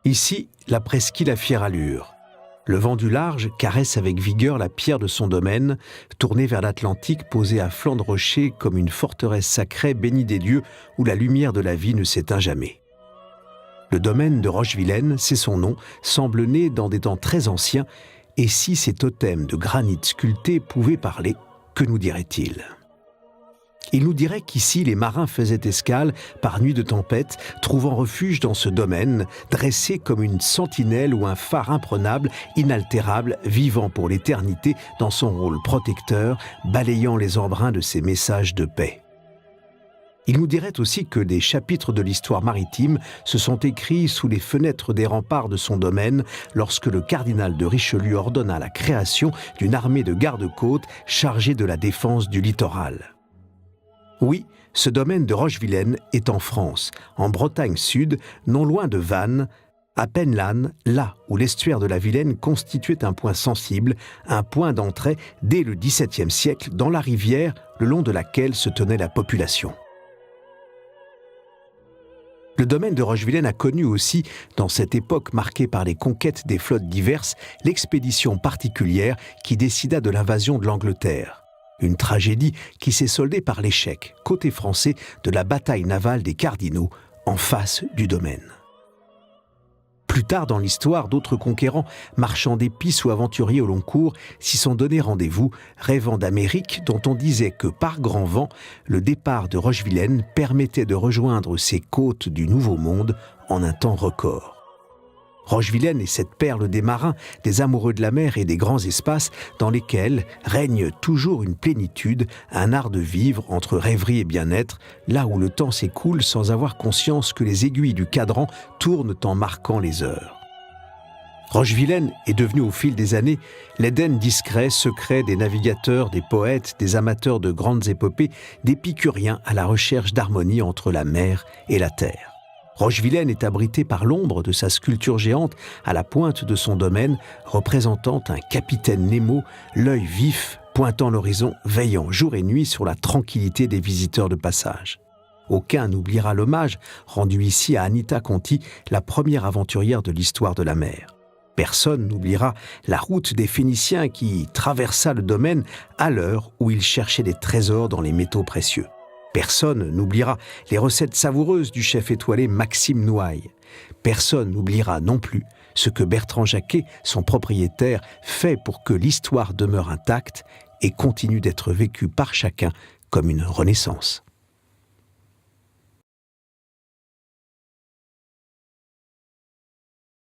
Ici, la presqu'île à fière allure. Le vent du large caresse avec vigueur la pierre de son domaine, tournée vers l'Atlantique, posée à flanc de rocher comme une forteresse sacrée bénie des dieux où la lumière de la vie ne s'éteint jamais. Le domaine de Rochevilaine, c'est son nom, semble né dans des temps très anciens, et si ces totems de granit sculptés pouvaient parler, que nous dirait-il ? Il nous dirait qu'ici les marins faisaient escale par nuit de tempête, trouvant refuge dans ce domaine, dressé comme une sentinelle ou un phare imprenable, inaltérable, vivant pour l'éternité dans son rôle protecteur, balayant les embruns de ses messages de paix. Il nous dirait aussi que des chapitres de l'histoire maritime se sont écrits sous les fenêtres des remparts de son domaine lorsque le cardinal de Richelieu ordonna la création d'une armée de garde-côtes chargée de la défense du littoral. Oui, ce domaine de Rochevilaine est en France, en Bretagne sud, non loin de Vannes, à Penlanne, là où l'estuaire de la Vilaine constituait un point sensible, un point d'entrée dès le XVIIe siècle dans la rivière le long de laquelle se tenait la population. Le domaine de Rochevilaine a connu aussi, dans cette époque marquée par les conquêtes des flottes diverses, l'expédition particulière qui décida de l'invasion de l'Angleterre. Une tragédie qui s'est soldée par l'échec, côté français, de la bataille navale des Cardinaux, en face du domaine. Plus tard dans l'histoire, d'autres conquérants, marchands d'épices ou aventuriers au long cours, s'y sont donné rendez-vous, rêvant d'Amérique dont on disait que par grand vent, le départ de Rochevilaine permettait de rejoindre ces côtes du Nouveau Monde en un temps record. Rochevilaine est cette perle des marins, des amoureux de la mer et des grands espaces dans lesquels règne toujours une plénitude, un art de vivre entre rêverie et bien-être, là où le temps s'écoule sans avoir conscience que les aiguilles du cadran tournent en marquant les heures. Rochevilaine est devenue au fil des années l'Éden discret, secret des navigateurs, des poètes, des amateurs de grandes épopées, d'épicuriens à la recherche d'harmonie entre la mer et la terre. Rochevilaine est abritée par l'ombre de sa sculpture géante à la pointe de son domaine, représentant un capitaine Nemo, l'œil vif, pointant l'horizon, veillant jour et nuit sur la tranquillité des visiteurs de passage. Aucun n'oubliera l'hommage rendu ici à Anita Conti, la première aventurière de l'histoire de la mer. Personne n'oubliera la route des Phéniciens qui traversa le domaine à l'heure où ils cherchaient des trésors dans les métaux précieux. Personne n'oubliera les recettes savoureuses du chef étoilé Maxime Nouaille. Personne n'oubliera non plus ce que Bertrand Jacquet, son propriétaire, fait pour que l'histoire demeure intacte et continue d'être vécue par chacun comme une renaissance.